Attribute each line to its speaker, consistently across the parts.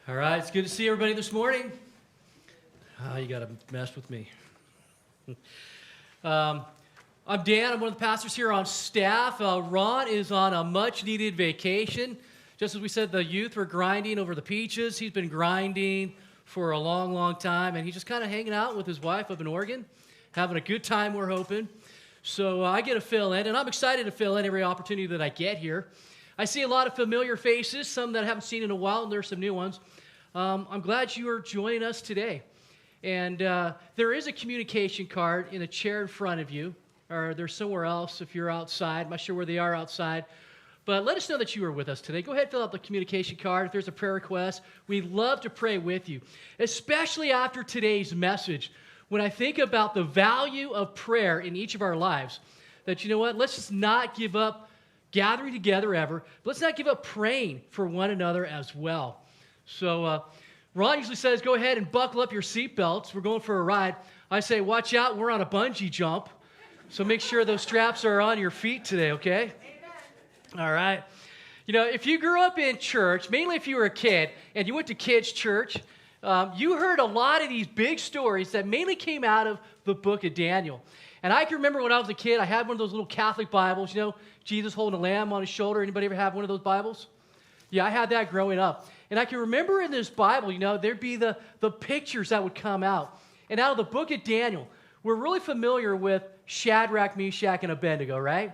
Speaker 1: All right, it's good to see everybody this morning. You got to mess with me. I'm Dan. I'm one of the pastors here on staff. Ron is on a much-needed vacation. Just as we said, the youth were grinding over the peaches. He's been grinding for a long, long time, and he's just kind of hanging out with his wife up in Oregon, having a good time, we're hoping. So I get to fill in, and I'm excited to fill in every opportunity that I get here. I see a lot of familiar faces, some that I haven't seen in a while, and there's some new ones. I'm glad you are joining us today. And there is a communication card in a chair in front of you, or there's somewhere else if you're outside. I'm not sure where they are outside. But let us know that you are with us today. Go ahead and fill out the communication card. If there's a prayer request, we'd love to pray with you, especially after today's message. When I think about the value of prayer in each of our lives, that you know what, let's just not give up gathering together ever. But let's not give up praying for one another as well. So Ron usually says, go ahead and buckle up your seatbelts. We're going for a ride. I say, watch out, we're on a bungee jump. So make sure those straps are on your feet today, okay? Amen. All right. You know, if you grew up in church, mainly if you were a kid, and you went to kids' church, you heard a lot of these big stories that mainly came out of the book of Daniel. And I can remember when I was a kid, I had one of those little Catholic Bibles, you know, Jesus holding a lamb on his shoulder. Anybody ever have one of those Bibles? Yeah, I had that growing up. And I can remember in this Bible, you know, there'd be the pictures that would come out. And out of the book of Daniel, we're really familiar with Shadrach, Meshach, and Abednego, right?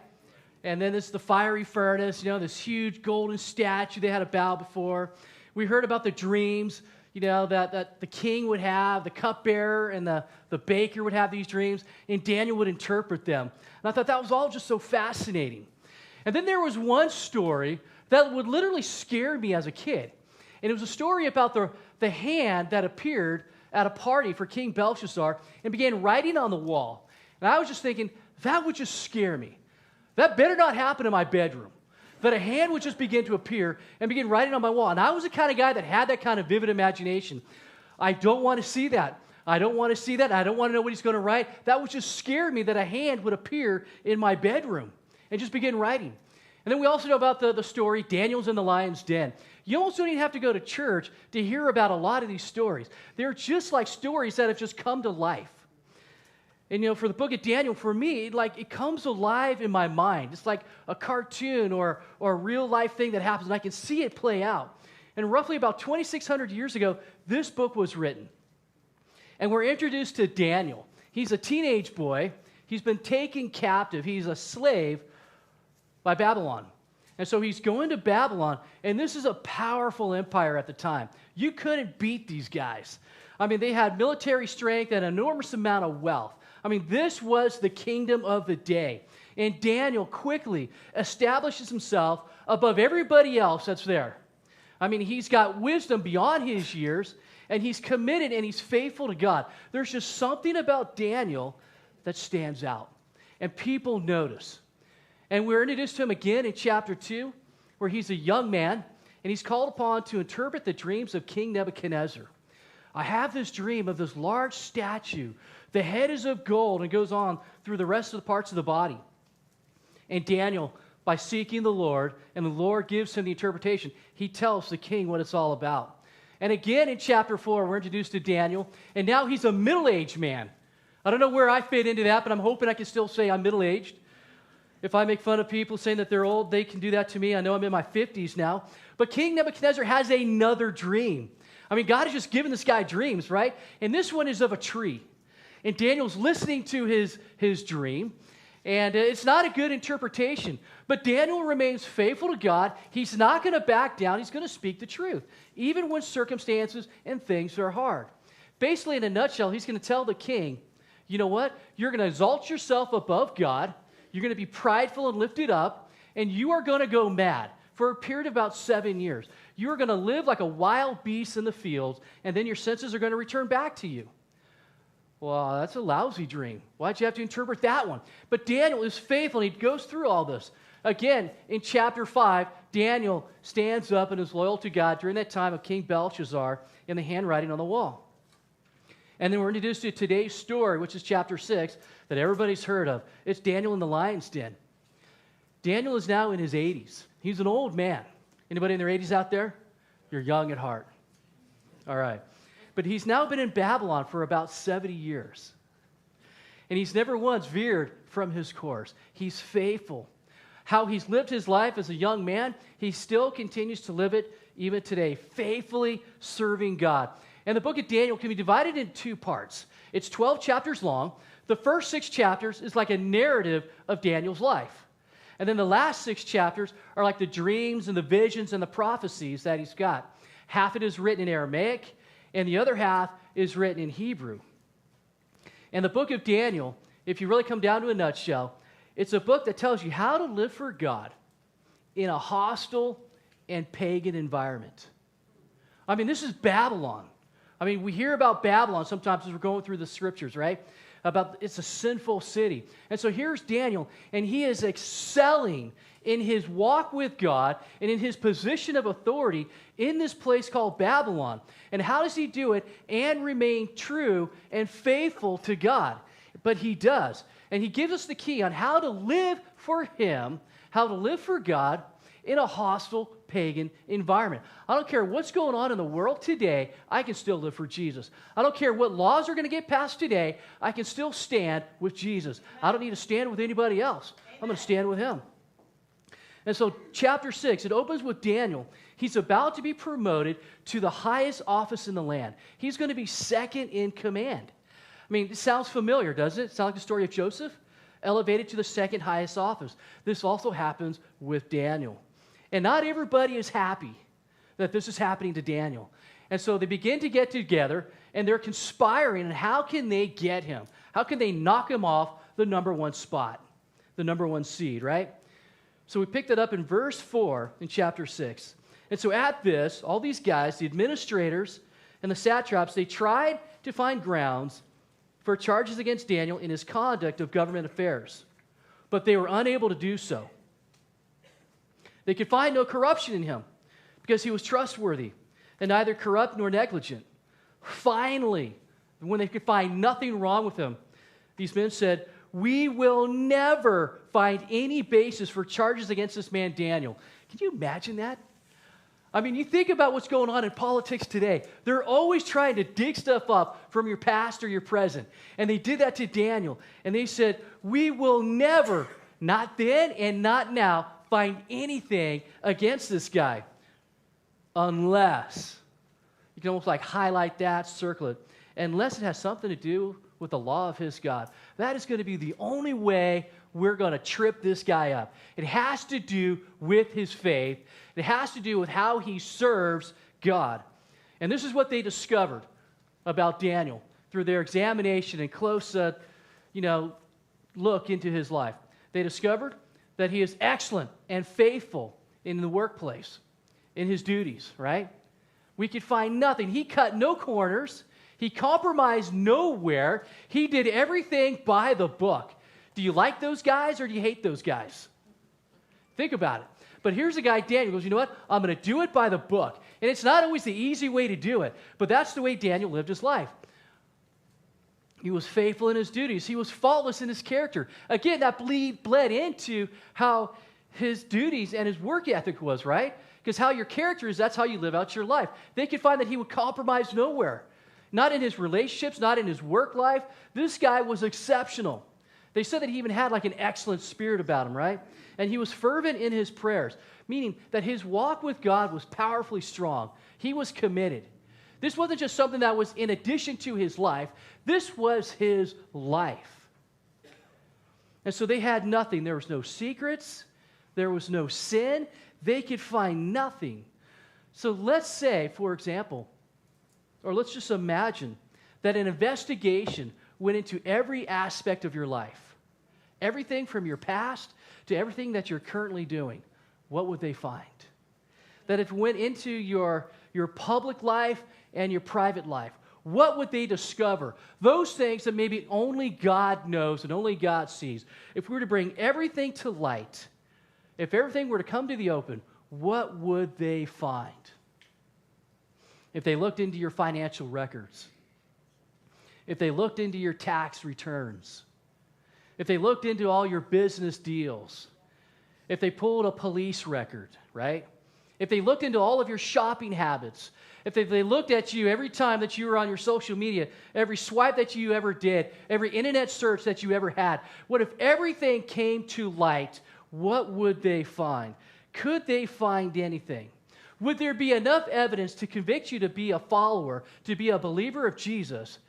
Speaker 1: And then there's the fiery furnace, you know, this huge golden statue they had to bow before. We heard about the dreams, you know, that the king would have, the cupbearer and the baker would have these dreams, and Daniel would interpret them. And I thought that was all just so fascinating. And then there was one story that would literally scare me as a kid. And it was a story about the hand that appeared at a party for King Belshazzar and began writing on the wall. And I was just thinking, that would just scare me. That better not happen in my bedroom. That a hand would just begin to appear and begin writing on my wall. And I was the kind of guy that had that kind of vivid imagination. I don't want to see that. I don't want to see that. I don't want to know what he's going to write. That would just scare me that a hand would appear in my bedroom and just begin writing. And then we also know about the story, Daniel's in the lion's den. You almost don't even have to go to church to hear about a lot of these stories. They're just like stories that have just come to life. And, you know, for the book of Daniel, for me, like, it comes alive in my mind. It's like a cartoon or a real-life thing that happens, and I can see it play out. And roughly about 2,600 years ago, this book was written. And we're introduced to Daniel. He's a teenage boy. He's been taken captive. He's a slave by Babylon. And so he's going to Babylon, and this is a powerful empire at the time. You couldn't beat these guys. I mean, they had military strength and an enormous amount of wealth. I mean, this was the kingdom of the day. And Daniel quickly establishes himself above everybody else that's there. I mean, he's got wisdom beyond his years, and he's committed and he's faithful to God. There's just something about Daniel that stands out, and people notice. And we're introduced to him again in chapter 2, where he's a young man, and he's called upon to interpret the dreams of King Nebuchadnezzar. I have this dream of this large statue. The head is of gold, and goes on through the rest of the parts of the body. And Daniel, by seeking the Lord, and the Lord gives him the interpretation, he tells the king what it's all about. And again in chapter 4, we're introduced to Daniel, and now he's a middle-aged man. I don't know where I fit into that, but I'm hoping I can still say I'm middle-aged. If I make fun of people saying that they're old, they can do that to me. I know I'm in my 50s now. But King Nebuchadnezzar has another dream. I mean, God has just given this guy dreams, right? And this one is of a tree. And Daniel's listening to his dream. And it's not a good interpretation. But Daniel remains faithful to God. He's not going to back down. He's going to speak the truth, even when circumstances and things are hard. Basically, in a nutshell, he's going to tell the king, you know what? You're going to exalt yourself above God. You're going to be prideful and lifted up, and you are going to go mad for a period of about 7 years. You're going to live like a wild beast in the fields, and then your senses are going to return back to you. Well, that's a lousy dream. Why'd you have to interpret that one? But Daniel is faithful, and he goes through all this. Again, in chapter 5, Daniel stands up and is loyal to God during that time of King Belshazzar in the handwriting on the wall. And then we're introduced to today's story, which is chapter 6, that everybody's heard of. It's Daniel in the lion's den. Daniel is now in his 80s. He's an old man. Anybody in their 80s out there? You're young at heart. All right. But he's now been in Babylon for about 70 years. And he's never once veered from his course. He's faithful. How he's lived his life as a young man, he still continues to live it even today, faithfully serving God. And the book of Daniel can be divided into two parts. It's 12 chapters long. The first 6 chapters is like a narrative of Daniel's life. And then the last 6 chapters are like the dreams and the visions and the prophecies that he's got. Half it is written in Aramaic, and the other half is written in Hebrew. And the book of Daniel, if you really come down to a nutshell, it's a book that tells you how to live for God in a hostile and pagan environment. I mean, this is Babylon. I mean, we hear about Babylon sometimes as we're going through the scriptures, right? About it's a sinful city. And so here's Daniel, and he is excelling in his walk with God and in his position of authority in this place called Babylon. And how does he do it and remain true and faithful to God? But he does. And he gives us the key on how to live for him, how to live for God in a hostile pagan environment. I don't care what's going on in the world today, I can still live for Jesus. I don't care what laws are going to get passed today, I can still stand with Jesus. I don't need to stand with anybody else. I'm going to stand with him. And so chapter 6, it opens with Daniel. He's about to be promoted to the highest office in the land. He's going to be second in command. I mean, it sounds familiar, doesn't it? Sound like the story of Joseph? Elevated to the second highest office. This also happens with Daniel. And not everybody is happy that this is happening to Daniel. And so they begin to get together, and they're conspiring on how can they get him? How can they knock him off the number 1 spot, the number 1 seed, right? So we picked it up in verse 4 in chapter 6. And so at this, all these guys, the administrators and the satraps, they tried to find grounds for charges against Daniel in his conduct of government affairs, but they were unable to do so. They could find no corruption in him because he was trustworthy and neither corrupt nor negligent. Finally, when they could find nothing wrong with him, these men said, "We will never find any basis for charges against this man Daniel." Can you imagine that? I mean, you think about what's going on in politics today. They're always trying to dig stuff up from your past or your present. And they did that to Daniel. And they said, "We will never, not then and not now, find anything against this guy unless," you can almost like highlight that, circle it, "unless it has something to do with the law of his God." That is going to be the only way we're going to trip this guy up. It has to do with his faith. It has to do with how he serves God. And this is what they discovered about Daniel through their examination and close, look into his life. They discovered that he is excellent and faithful in the workplace, in his duties, right? We could find nothing. He cut no corners. He compromised nowhere. He did everything by the book. Do you like those guys or do you hate those guys? Think about it. But here's a guy, Daniel, goes, "You know what? I'm going to do it by the book." And it's not always the easy way to do it, but that's the way Daniel lived his life. He was faithful in his duties. He was faultless in his character. Again, that bled into how his duties and his work ethic was, right? Because how your character is, that's how you live out your life. They could find that he would compromise nowhere. Not in his relationships, not in his work life. This guy was exceptional. They said that he even had like an excellent spirit about him, right? And he was fervent in his prayers, meaning that his walk with God was powerfully strong. He was committed. This wasn't just something that was in addition to his life. This was his life. And so they had nothing. There was no secrets. There was no sin. They could find nothing. So let's say, for example, or let's just imagine that an investigation went into every aspect of your life. Everything from your past to everything that you're currently doing. What would they find? That if it went into your public life and your private life, what would they discover? Those things that maybe only God knows and only God sees. If we were to bring everything to light, if everything were to come to the open, what would they find? If they looked into your financial records, if they looked into your tax returns, if they looked into all your business deals, if they pulled a police record, right? if they looked into all of your shopping habits, if they looked at you every time that you were on your social media, every swipe that you ever did, every internet search that you ever had, what if everything came to light? What would they find? Could they find anything? Would there be enough evidence to convict you to be a follower, to be a believer of Jesus?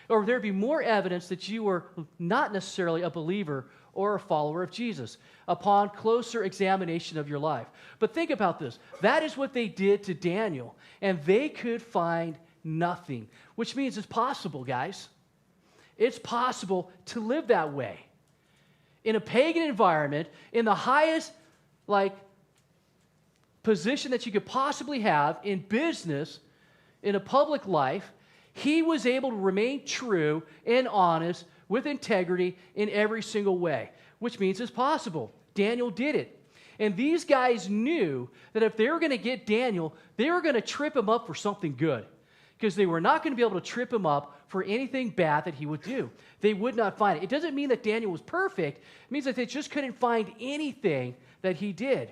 Speaker 1: Or would there be more evidence that you were not necessarily a believer or a follower of Jesus upon closer examination of your life? But think about this. That is what they did to Daniel, and they could find nothing, which means it's possible, guys. It's possible to live that way. In a pagan environment, in the highest, position that you could possibly have in business, in a public life, he was able to remain true and honest with integrity in every single way, which means it's possible. Daniel did it. And these guys knew that if they were going to get Daniel, they were going to trip him up for something good, because they were not going to be able to trip him up for anything bad that he would do. They would not find it. It doesn't mean that Daniel was perfect. It means that they just couldn't find anything that he did.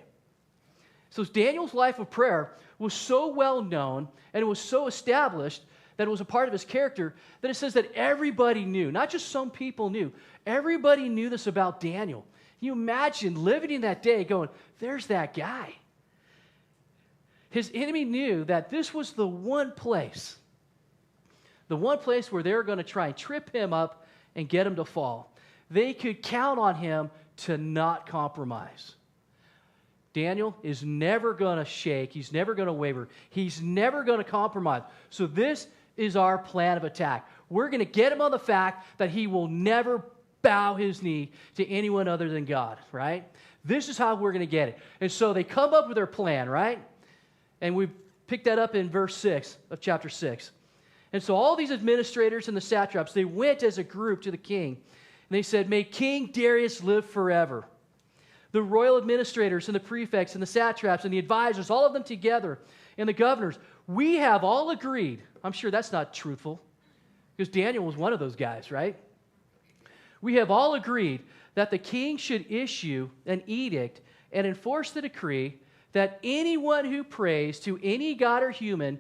Speaker 1: So Daniel's life of prayer was so well known and it was so established that it was a part of his character that it says that everybody knew, not just some people knew. Everybody knew this about Daniel. Can you imagine living in that day going, there's that guy. His enemy knew that this was the one place where they were going to try and trip him up and get him to fall. They could count on him to not compromise. Daniel is never going to shake. He's never going to waver. He's never going to compromise. So this is our plan of attack. We're going to get him on the fact that he will never bow his knee to anyone other than God, right? This is how we're going to get it. And so they come up with their plan, right? And we pick that up in verse 6 of chapter 6. And so all these administrators and the satraps, they went as a group to the king. And they said, may King Darius live forever. The royal administrators and the prefects and the satraps and the advisors, all of them together, and the governors, we have all agreed. I'm sure that's not truthful, because Daniel was one of those guys, right? We have all agreed that the king should issue an edict and enforce the decree that anyone who prays to any god or human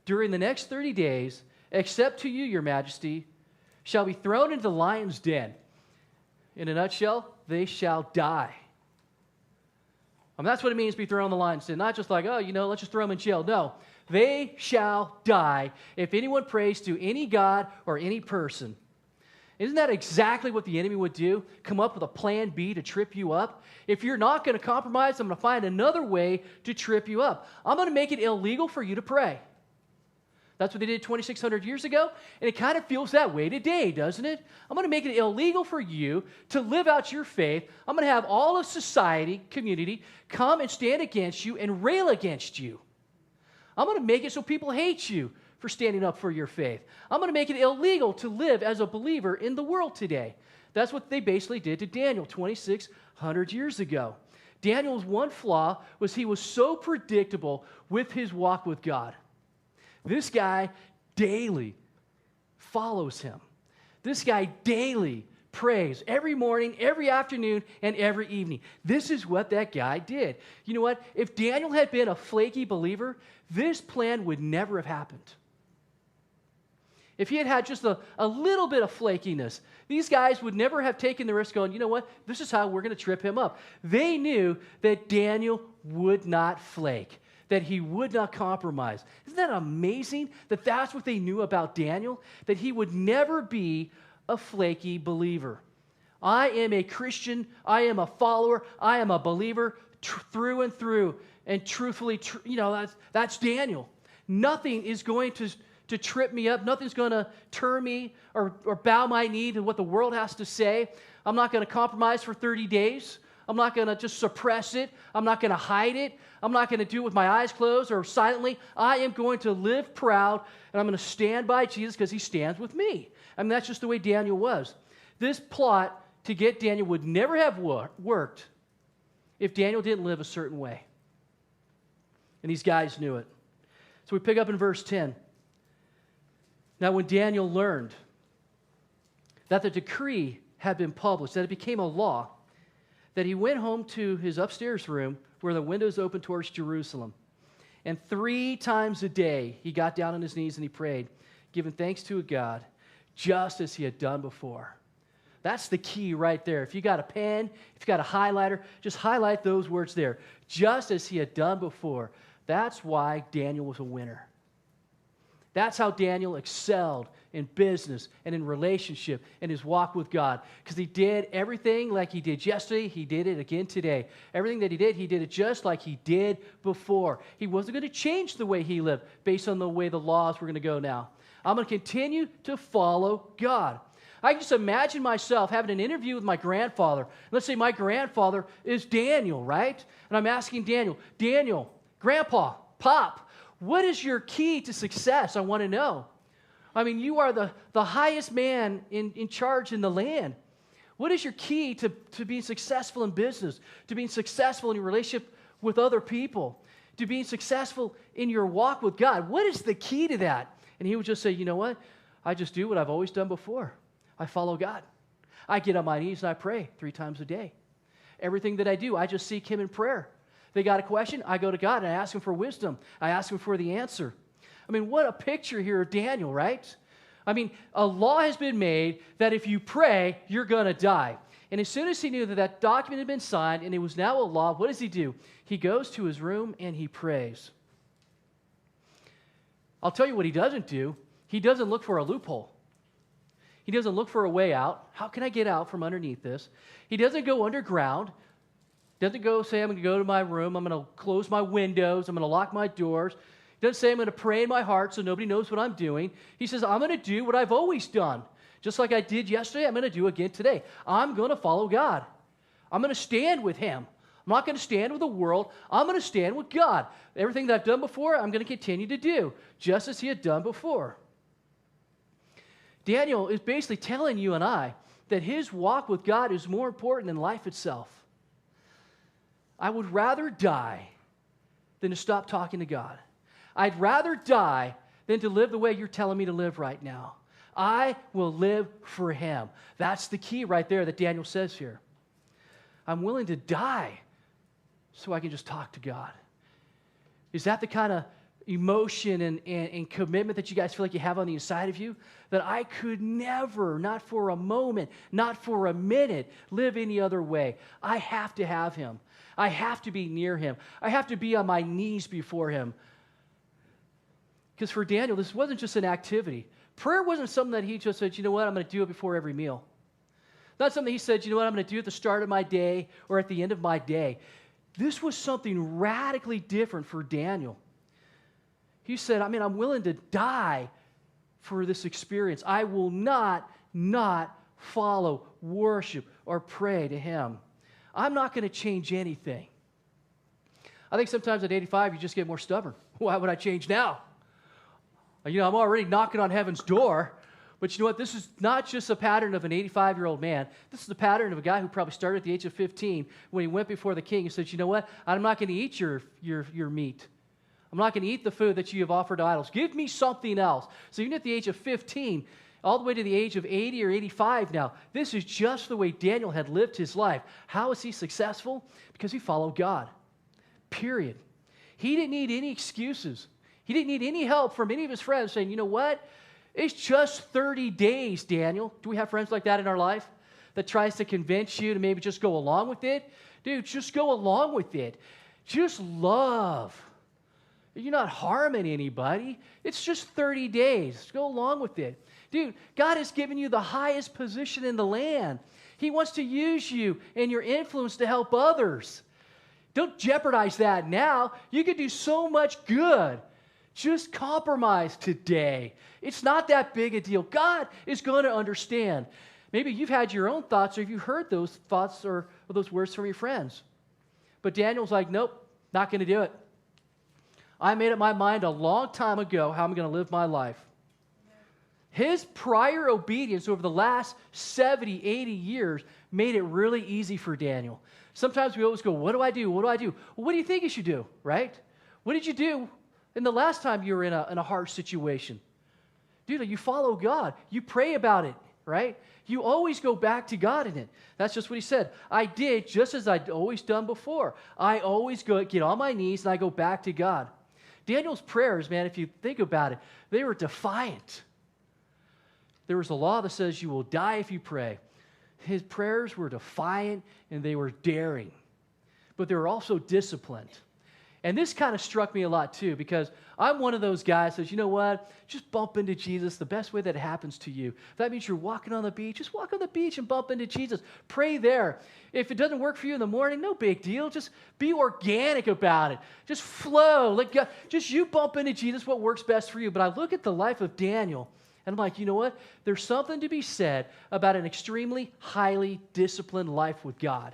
Speaker 1: during the next 30 days, except to you, your majesty, shall be thrown into the lion's den. In a nutshell, they shall die. That's what it means to be thrown in the lion's den. Not just like, let's just throw them in jail. No, they shall die if anyone prays to any god or any person. Isn't that exactly what the enemy would do? Come up with a plan B to trip you up? If you're not going to compromise, I'm going to find another way to trip you up. I'm going to make it illegal for you to pray. That's what they did 2,600 years ago, and it kind of feels that way today, doesn't it? I'm going to make it illegal for you to live out your faith. I'm going to have all of society, community, come and stand against you and rail against you. I'm going to make it so people hate you for standing up for your faith. I'm going to make it illegal to live as a believer in the world today. That's what they basically did to Daniel 2,600 years ago. Daniel's one flaw was he was so predictable with his walk with God. This guy daily follows him. This guy daily prays every morning, every afternoon, and every evening. This is what that guy did. You know what? If Daniel had been a flaky believer, this plan would never have happened. If he had had just a little bit of flakiness, these guys would never have taken the risk going, you know what? This is how we're going to trip him up. They knew that Daniel would not flake, that he would not compromise. Isn't that amazing that that's what they knew about Daniel? That he would never be a flaky believer. I am a Christian. I am a follower. I am a believer through and through. And truthfully, that's Daniel. Nothing is going to trip me up. Nothing's going to turn me or bow my knee to what the world has to say. I'm not going to compromise for 30 days. I'm not going to just suppress it. I'm not going to hide it. I'm not going to do it with my eyes closed or silently. I am going to live proud, and I'm going to stand by Jesus because he stands with me. I mean, that's just the way Daniel was. This plot to get Daniel would never have worked if Daniel didn't live a certain way. And these guys knew it. So we pick up in verse 10. Now, when Daniel learned that the decree had been published, that it became a law, that he went home to his upstairs room where the windows opened towards Jerusalem. And 3 times a day, he got down on his knees and he prayed, giving thanks to God, just as he had done before. That's the key right there. If you got a pen, if you got a highlighter, just highlight those words there. Just as he had done before. That's why Daniel was a winner. That's how Daniel excelled in business and in relationship and his walk with God. Because he did everything like he did yesterday, he did it again today. Everything that he did it just like he did before. He wasn't going to change the way he lived based on the way the laws were going to go now. I'm going to continue to follow God. I can just imagine myself having an interview with my grandfather. Let's say my grandfather is Daniel, right? And I'm asking Daniel, Grandpa, Pop, what is your key to success? I want to know. I mean, you are the highest man in charge in the land. What is your key to being successful in business, to being successful in your relationship with other people, to being successful in your walk with God? What is the key to that? And he would just say, you know what? I just do what I've always done before. I follow God. I get on my knees and I pray 3 times a day. Everything that I do, I just seek him in prayer. They got a question, I go to God and I ask him for wisdom. I ask him for the answer. I mean, what a picture here of Daniel, right? I mean, a law has been made that if you pray, you're going to die. And as soon as he knew that that document had been signed and it was now a law, what does he do? He goes to his room and he prays. I'll tell you what he doesn't do. He doesn't look for a loophole. He doesn't look for a way out. How can I get out from underneath this? He doesn't go underground. Doesn't go say, I'm going to go to my room, I'm going to close my windows, I'm going to lock my doors. He doesn't say, I'm going to pray in my heart so nobody knows what I'm doing. He says, I'm going to do what I've always done. Just like I did yesterday, I'm going to do again today. I'm going to follow God. I'm going to stand with him. I'm not going to stand with the world. I'm going to stand with God. Everything that I've done before, I'm going to continue to do, just as he had done before. Daniel is basically telling you and I that his walk with God is more important than life itself. I would rather die than to stop talking to God. I'd rather die than to live the way you're telling me to live right now. I will live for him. That's the key right there that Daniel says here. I'm willing to die so I can just talk to God. Is that the kind of emotion and commitment that you guys feel like you have on the inside of you? That I could never, not for a moment, not for a minute, live any other way. I have to have him. I have to be near him. I have to be on my knees before him. Because for Daniel, this wasn't just an activity. Prayer wasn't something that he just said, you know what, I'm going to do it before every meal. Not something he said, you know what, I'm going to do at the start of my day or at the end of my day. This was something radically different for Daniel. He said, I'm willing to die for this experience. I will not follow, worship, or pray to him. I'm not going to change anything. I think sometimes at 85, you just get more stubborn. Why would I change now? I'm already knocking on heaven's door. But you know what? This is not just a pattern of an 85-year-old man. This is the pattern of a guy who probably started at the age of 15 when he went before the king and said, you know what? I'm not going to eat your meat. I'm not going to eat the food that you have offered to idols. Give me something else. So even at the age of 15, all the way to the age of 80 or 85 now, this is just the way Daniel had lived his life. How is he successful? Because he followed God. Period. He didn't need any excuses. He didn't need any help from any of his friends saying, you know what? It's just 30 days, Daniel. Do we have friends like that in our life that tries to convince you to maybe just go along with it? Dude, just go along with it. Just love. You're not harming anybody. It's just 30 days. Go along with it. Dude, God has given you the highest position in the land. He wants to use you and your influence to help others. Don't jeopardize that now. You could do so much good. Just compromise today. It's not that big a deal. God is going to understand. Maybe you've had your own thoughts, or you've heard those thoughts or those words from your friends. But Daniel's like, nope, not going to do it. I made up my mind a long time ago how I'm going to live my life. His prior obedience over the last 70, 80 years made it really easy for Daniel. Sometimes we always go, what do I do? What do I do? Well, what do you think you should do, right? What did you do in the last time you were in a harsh situation? Dude, you follow God. You pray about it, right? You always go back to God in it. That's just what he said. I did just as I'd always done before. I always get on my knees and I go back to God. Daniel's prayers, man, if you think about it, they were defiant. There was a law that says you will die if you pray. His prayers were defiant and they were daring, but they were also disciplined. And this kind of struck me a lot too, because I'm one of those guys that says, you know what, just bump into Jesus the best way that it happens to you. If that means you're walking on the beach, just walk on the beach and bump into Jesus. Pray there. If it doesn't work for you in the morning, no big deal. Just be organic about it. Just flow. Let God, just you bump into Jesus, what works best for you. But I look at the life of Daniel, and I'm like, you know what? There's something to be said about an extremely highly disciplined life with God.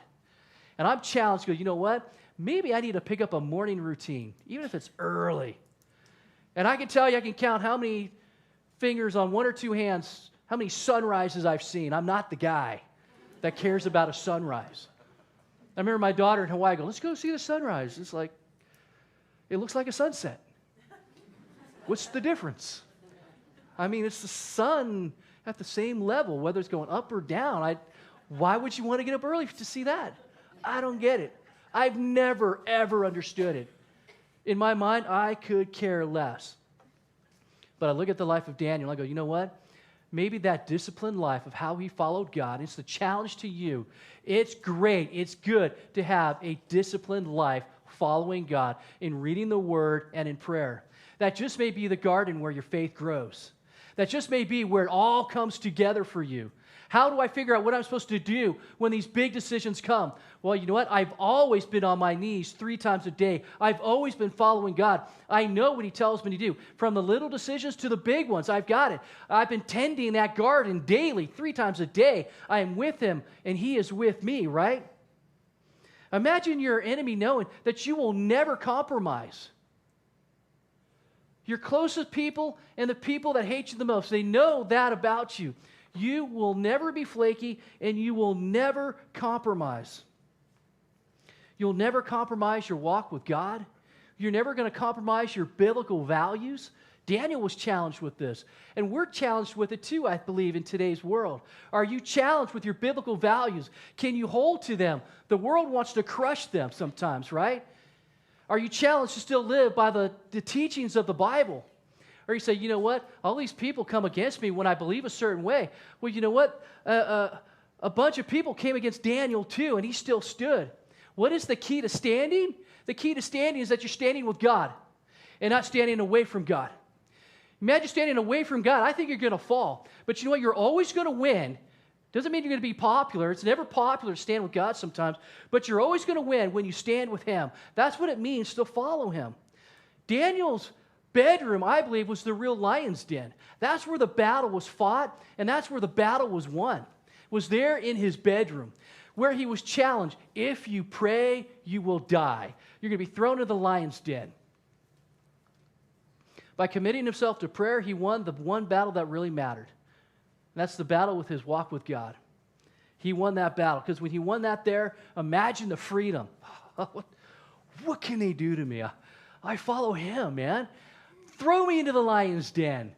Speaker 1: And I'm challenged to go, you know what? Maybe I need to pick up a morning routine, even if it's early. And I can tell you, I can count how many fingers on one or two hands, how many sunrises I've seen. I'm not the guy that cares about a sunrise. I remember my daughter in Hawaii go, let's go see the sunrise. It's like, it looks like a sunset. What's the difference? I mean, it's the sun at the same level, whether it's going up or down. Why would you want to get up early to see that? I don't get it. I've never, ever understood it. In my mind, I could care less. But I look at the life of Daniel, and I go, you know what? Maybe that disciplined life of how he followed God, it's the challenge to you. It's great, it's good to have a disciplined life following God in reading the Word and in prayer. That just may be the garden where your faith grows. That just may be where it all comes together for you. How do I figure out what I'm supposed to do when these big decisions come? Well, you know what? I've always been on my knees 3 times a day. I've always been following God. I know what He tells me to do. From the little decisions to the big ones, I've got it. I've been tending that garden daily, 3 times a day. I am with Him, and He is with me, right? Imagine your enemy knowing that you will never compromise. Your closest people and the people that hate you the most, they know that about you. You will never be flaky, and you will never compromise. You'll never compromise your walk with God. You're never going to compromise your biblical values. Daniel was challenged with this, and we're challenged with it too, I believe, in today's world. Are you challenged with your biblical values? Can you hold to them? The world wants to crush them sometimes, right? Are you challenged to still live by the teachings of the Bible? Or you say, you know what? All these people come against me when I believe a certain way. Well, you know what? A bunch of people came against Daniel too, and he still stood. What is the key to standing? The key to standing is that you're standing with God and not standing away from God. Imagine standing away from God. I think you're going to fall. But you know what? You're always going to win. Doesn't mean you're going to be popular. It's never popular to stand with God sometimes. But you're always going to win when you stand with Him. That's what it means to follow Him. Daniel's bedroom, I believe, was the real lion's den. That's where the battle was fought, and that's where the battle was won. Was there in his bedroom, where he was challenged. If you pray, you will die. You're going to be thrown into the lion's den. By committing himself to prayer, he won the one battle that really mattered. And that's the battle with his walk with God. He won that battle, because when he won that there, imagine the freedom. What can they do to me? I follow Him, man. Throw me into the lion's den.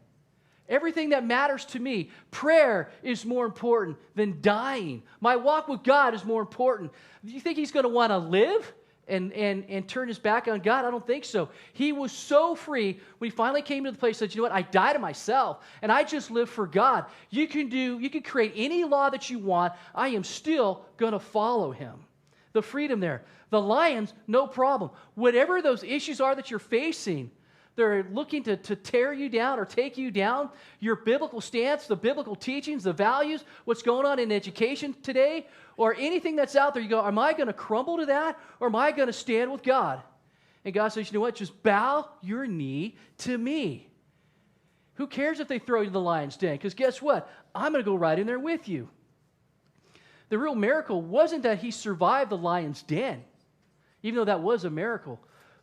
Speaker 1: Everything that matters to me, prayer is more important than dying. My walk with God is more important. Do you think He's going to want to live and turn his back on God? I don't think so. He was so free when he finally came to the place that, you know what, I die to myself and I just live for God. You can create any law that you want. I am still going to follow Him. The freedom there. The lions, no problem. Whatever those issues are that you're facing, they're looking to tear you down or take you down. Your biblical stance, the biblical teachings, the values, what's going on in education today, or anything that's out there, you go, am I going to crumble to that, or am I going to stand with God? And God says, you know what, just bow your knee to me. Who cares if they throw you in the lion's den? Because guess what? I'm going to go right in there with you. The real miracle wasn't that he survived the lion's den, even though that was a miracle.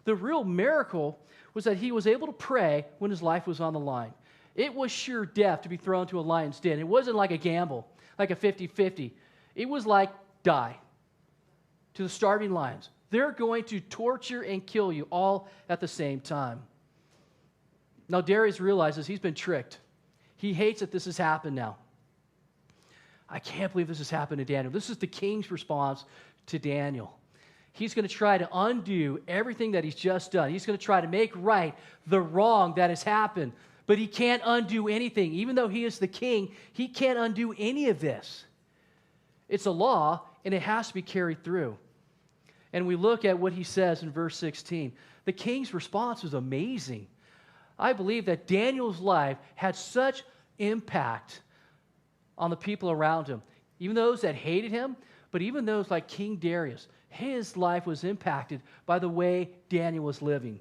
Speaker 1: The real miracle was that he was able to pray when his life was on the line. It was sure death to be thrown to a lion's den. It wasn't like a gamble, like a 50-50. It was like die to the starving lions. They're going to torture and kill you all at the same time. Now Darius realizes he's been tricked. He hates that this has happened now. I can't believe this has happened to Daniel. This is the king's response to Daniel. He's going to try to undo everything that he's just done. He's going to try to make right the wrong that has happened. But he can't undo anything. Even though he is the king, he can't undo any of this. It's a law, and it has to be carried through. And we look at what he says in verse 16. The king's response was amazing. I believe that Daniel's life had such impact on the people around him. Even those that hated him, but even those like King Darius, his life was impacted by the way Daniel was living.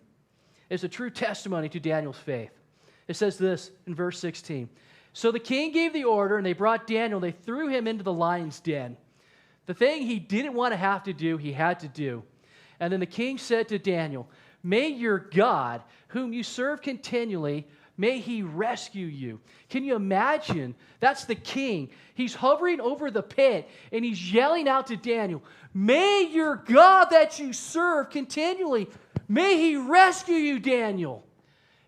Speaker 1: It's a true testimony to Daniel's faith. It says this in verse 16. So the king gave the order, and they brought Daniel. They threw him into the lion's den. The thing he didn't want to have to do, he had to do. And then the king said to Daniel, may your God, whom you serve continually, may he rescue you. Can you imagine? That's the king. He's hovering over the pit, and he's yelling out to Daniel, may your God that you serve continually, may he rescue you, Daniel.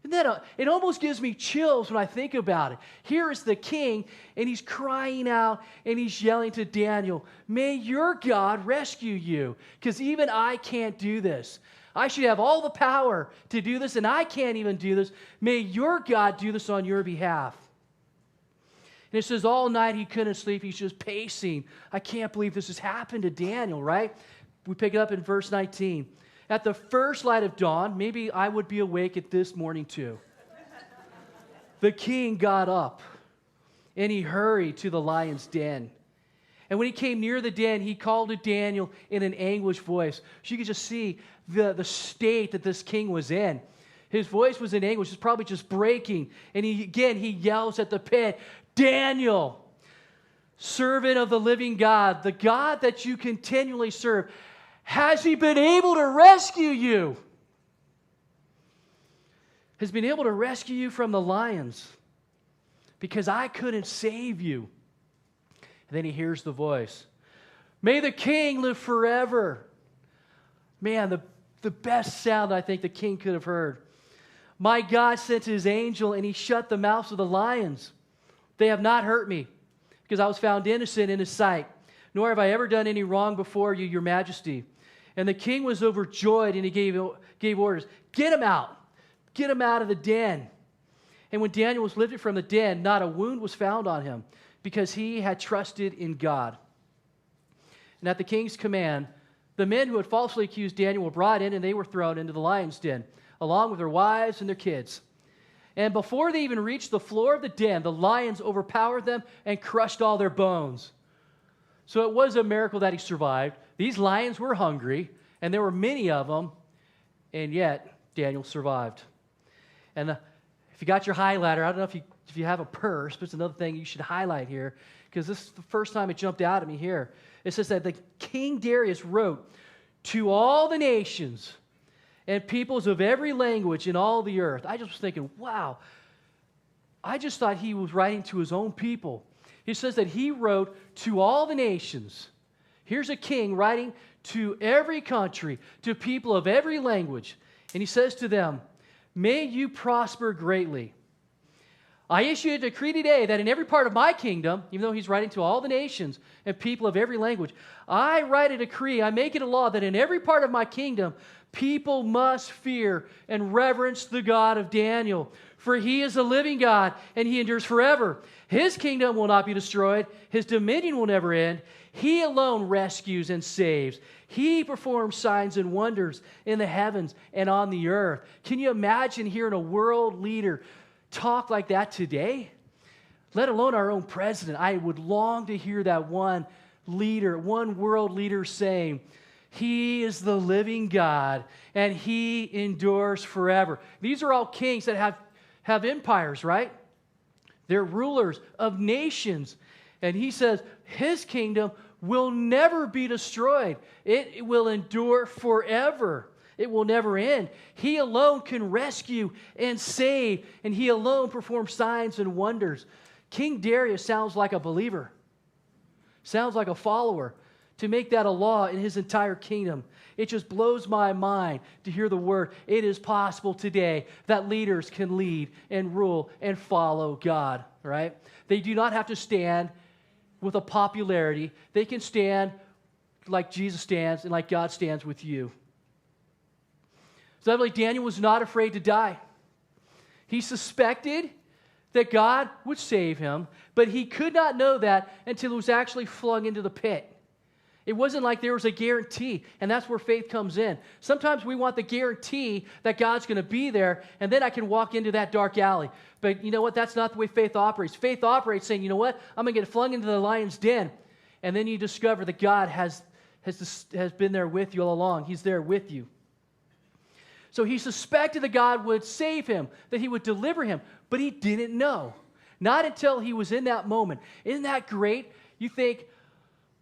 Speaker 1: And then it almost gives me chills when I think about it. Here is the king, and he's crying out, and he's yelling to Daniel, may your God rescue you, because even I can't do this. I should have all the power to do this, and I can't even do this. May your God do this on your behalf. And it says all night he couldn't sleep. He's just pacing. I can't believe this has happened to Daniel, right? We pick it up in verse 19. At the first light of dawn, maybe I would be awake at this morning too. The king got up, and he hurried to the lion's den. And when he came near the den, he called to Daniel in an anguished voice. So you could just see the state that this king was in. His voice was in anguish. It's probably just breaking. And he yells at the pit, Daniel, servant of the living God, the God that you continually serve, has he been able to rescue you? Has been able to rescue you from the lions? Because I couldn't save you. And then he hears the voice. May the king live forever. Man, the best sound I think the king could have heard. My God sent his angel, and he shut the mouths of the lions. They have not hurt me, because I was found innocent in his sight, nor have I ever done any wrong before you, your majesty. And the king was overjoyed, and he gave orders. Get him out. Get him out of the den. And when Daniel was lifted from the den, not a wound was found on him, because he had trusted in God. And at the king's command, the men who had falsely accused Daniel were brought in, and they were thrown into the lion's den, along with their wives and their kids. And before they even reached the floor of the den, the lions overpowered them and crushed all their bones. So it was a miracle that he survived. These lions were hungry, and there were many of them, and yet Daniel survived. And if you got your highlighter, I don't know if you have a purse, but it's another thing you should highlight here, because this is the first time it jumped out at me here. It says that the King Darius wrote to all the nations and peoples of every language in all the earth. I just was thinking, wow, I just thought he was writing to his own people. He says that he wrote to all the nations. Here's a king writing to every country, to people of every language. And he says to them, may you prosper greatly. I issue a decree today that in every part of my kingdom, even though he's writing to all the nations and people of every language, I write a decree, I make it a law that in every part of my kingdom, people must fear and reverence the God of Daniel. For he is a living God, and he endures forever. His kingdom will not be destroyed. His dominion will never end. He alone rescues and saves. He performs signs and wonders in the heavens and on the earth. Can you imagine hearing a world leader talk like that today? Let alone our own president. I would long to hear that one leader, one world leader saying, he is the living God, and he endures forever. These are all kings that have empires, right? They're rulers of nations. And he says his kingdom will never be destroyed. It will endure forever. It will never end. He alone can rescue and save, and he alone performs signs and wonders. King Darius sounds like a believer, sounds like a follower. To make that a law in his entire kingdom, it just blows my mind to hear the word. It is possible today that leaders can lead and rule and follow God, right? They do not have to stand with a popularity. They can stand like Jesus stands and like God stands with you. So I believe Daniel was not afraid to die. He suspected that God would save him, but he could not know that until he was actually flung into the pit. It wasn't like there was a guarantee, and that's where faith comes in. Sometimes we want the guarantee that God's going to be there, and then I can walk into that dark alley. But you know what? That's not the way faith operates. Faith operates saying, you know what? I'm going to get flung into the lion's den, and then you discover that God has been there with you all along. He's there with you. So he suspected that God would save him, that he would deliver him, but he didn't know. Not until he was in that moment. Isn't that great? You think,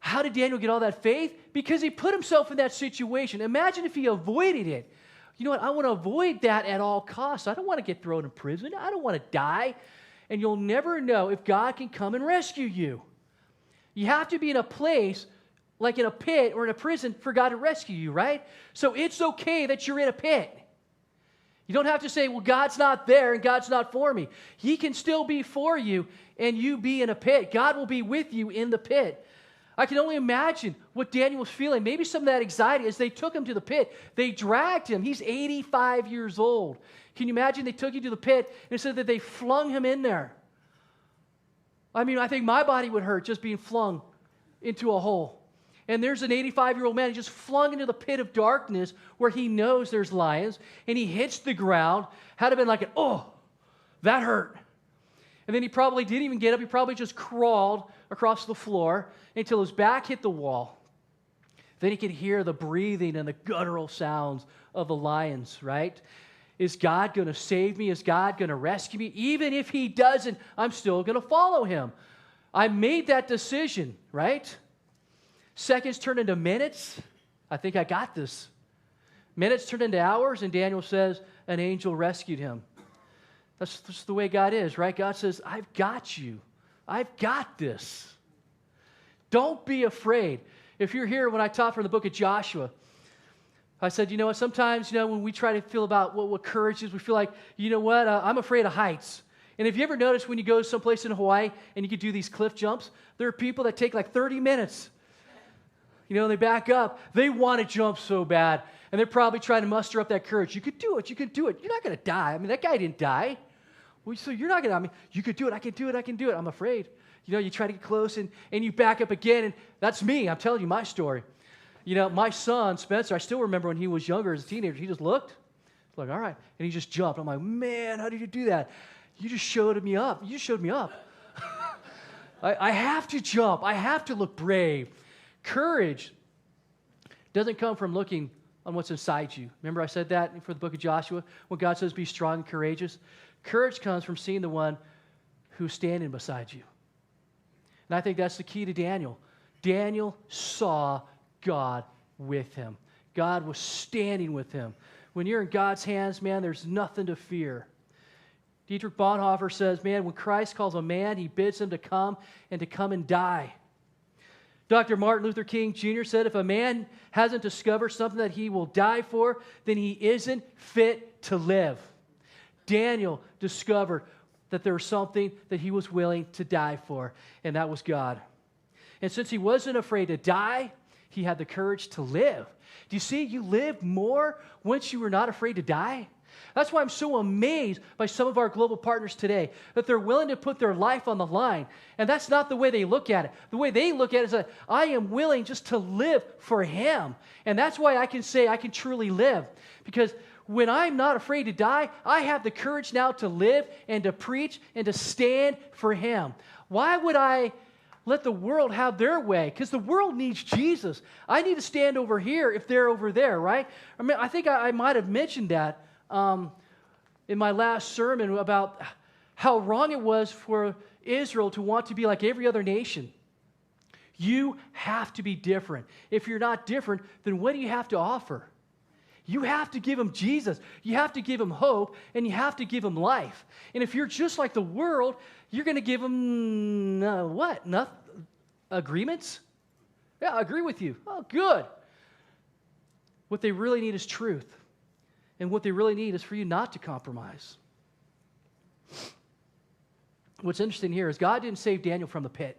Speaker 1: how did Daniel get all that faith? Because he put himself in that situation. Imagine if he avoided it. You know what? I want to avoid that at all costs. I don't want to get thrown in prison. I don't want to die. And you'll never know if God can come and rescue you. You have to be in a place like in a pit or in a prison for God to rescue you, right? So it's okay that you're in a pit. You don't have to say, well, God's not there and God's not for me. He can still be for you and you be in a pit. God will be with you in the pit. I can only imagine what Daniel was feeling. Maybe some of that anxiety as they took him to the pit. They dragged him. He's 85 years old. Can you imagine they took him to the pit and said that they flung him in there? I mean, I think my body would hurt just being flung into a hole. And there's an 85-year-old man just flung into the pit of darkness where he knows there's lions, and he hits the ground. Had it been like, oh, that hurt. And then he probably didn't even get up. He probably just crawled across the floor until his back hit the wall. Then he could hear the breathing and the guttural sounds of the lions, right? Is God going to save me? Is God going to rescue me? Even if he doesn't, I'm still going to follow him. I made that decision, right? Seconds turn into minutes. I think I got this. Minutes turn into hours, and Daniel says an angel rescued him. That's just the way God is, right? God says, I've got you. I've got this. Don't be afraid. If you're here when I taught from the book of Joshua, I said, you know what, sometimes, when we try to feel about what courage is, we feel like, you know what, I'm afraid of heights. And have you ever noticed when you go someplace in Hawaii and you can do these cliff jumps, there are people that take like 30 minutes. They back up. They want to jump so bad. And they're probably trying to muster up that courage. You could do it. You could do it. You're not going to die. I mean, that guy didn't die. Well, so you're not going to, you could do it. I can do it. I can do it. I'm afraid. You try to get close and you back up again. And that's me. I'm telling you my story. My son, Spencer, I still remember when he was younger as a teenager, he just looked. Like, all right. And he just jumped. I'm like, man, how did you do that? You just showed me up. You just showed me up. I have to jump. I have to look brave. Courage doesn't come from looking on what's inside you. Remember I said that for the book of Joshua? When God says be strong and courageous. Courage comes from seeing the one who's standing beside you. And I think that's the key to Daniel. Daniel saw God with him. God was standing with him. When you're in God's hands, man, there's nothing to fear. Dietrich Bonhoeffer says, man, when Christ calls a man, he bids him to come and die. Dr. Martin Luther King Jr. said, if a man hasn't discovered something that he will die for, then he isn't fit to live. Daniel discovered that there was something that he was willing to die for, and that was God. And since he wasn't afraid to die, he had the courage to live. Do you see, you live more once you were not afraid to die? That's why I'm so amazed by some of our global partners today, that they're willing to put their life on the line. And that's not the way they look at it. The way they look at it is that I am willing just to live for him. And that's why I can say I can truly live. Because when I'm not afraid to die, I have the courage now to live and to preach and to stand for him. Why would I let the world have their way? Because the world needs Jesus. I need to stand over here if they're over there, right? I mean, I think I might have mentioned that in my last sermon about how wrong it was for Israel to want to be like every other nation. You have to be different. If you're not different, then what do you have to offer? You have to give them Jesus. You have to give them hope, and you have to give them life. And if you're just like the world, you're going to give them what? Agreements? Yeah, I agree with you. Oh, good. What they really need is truth. And what they really need is for you not to compromise. What's interesting here is God didn't save Daniel from the pit.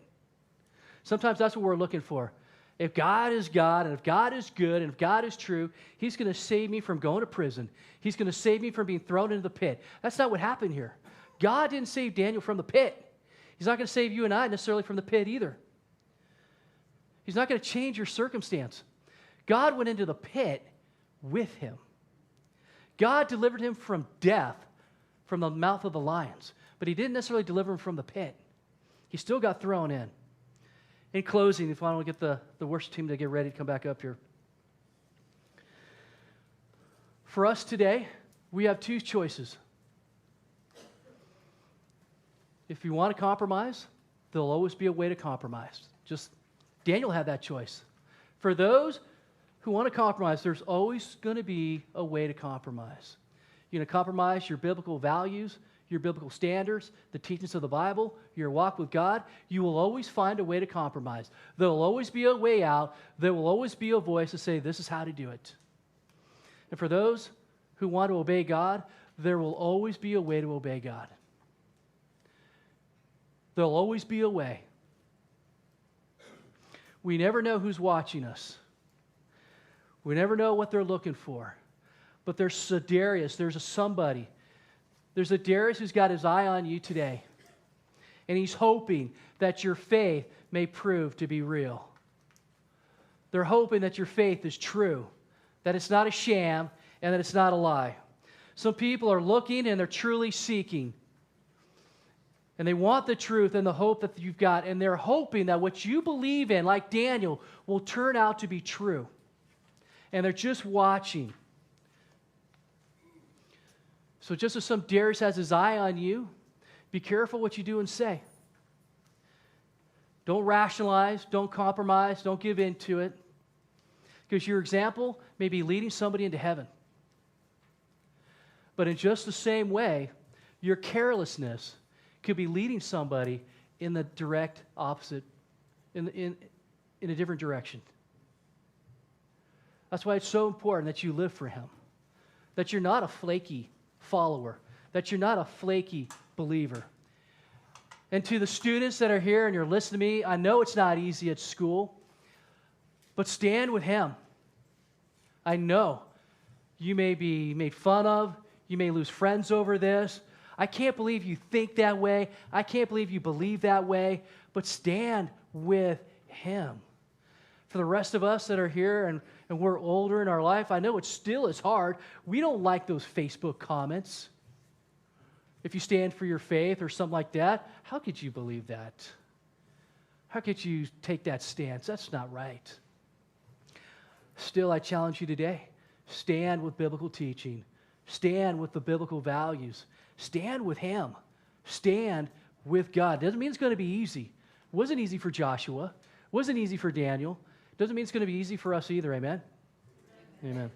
Speaker 1: Sometimes that's what we're looking for. If God is God, and if God is good, and if God is true, he's going to save me from going to prison. He's going to save me from being thrown into the pit. That's not what happened here. God didn't save Daniel from the pit. He's not going to save you and I necessarily from the pit either. He's not going to change your circumstance. God went into the pit with him. God delivered him from death, from the mouth of the lions, but he didn't necessarily deliver him from the pit. He still got thrown in. In closing, if I want to get the worship team to get ready to come back up here. For us today, we have two choices. If you want to compromise, there'll always be a way to compromise. Just Daniel had that choice. For those who want to compromise, there's always going to be a way to compromise. You're going to compromise your biblical values, your biblical standards, the teachings of the Bible, your walk with God. You will always find a way to compromise. There will always be a way out. There will always be a voice to say, this is how to do it. And for those who want to obey God, there will always be a way to obey God. There'll always be a way. We never know who's watching us. We never know what they're looking for. But there's a Darius, there's a somebody. There's a Darius who's got his eye on you today. And he's hoping that your faith may prove to be real. They're hoping that your faith is true, that it's not a sham, and that it's not a lie. Some people are looking and they're truly seeking. And they want the truth and the hope that you've got, and they're hoping that what you believe in, like Daniel, will turn out to be true. And they're just watching. So just as some Darius has his eye on you, be careful what you do and say. Don't rationalize, don't compromise, don't give in to it. Because your example may be leading somebody into heaven. But in just the same way, your carelessness could be leading somebody in the direct opposite, in a different direction. That's why it's so important that you live for him. That you're not a flaky follower. That you're not a flaky believer. And to the students that are here and you're listening to me, I know it's not easy at school, but stand with him. I know you may be made fun of. You may lose friends over this. I can't believe you think that way. I can't believe you believe that way. But stand with him. For the rest of us that are here and we're older in our life, I know it still is hard. We don't like those Facebook comments. If you stand for your faith or something like that, how could you believe that? How could you take that stance? That's not right. Still, I challenge you today. Stand with biblical teaching. Stand with the biblical values. Stand with him. Stand with God. Doesn't mean it's going to be easy. It wasn't easy for Joshua. It wasn't easy for Daniel. Doesn't mean it's going to be easy for us either. Amen? Amen.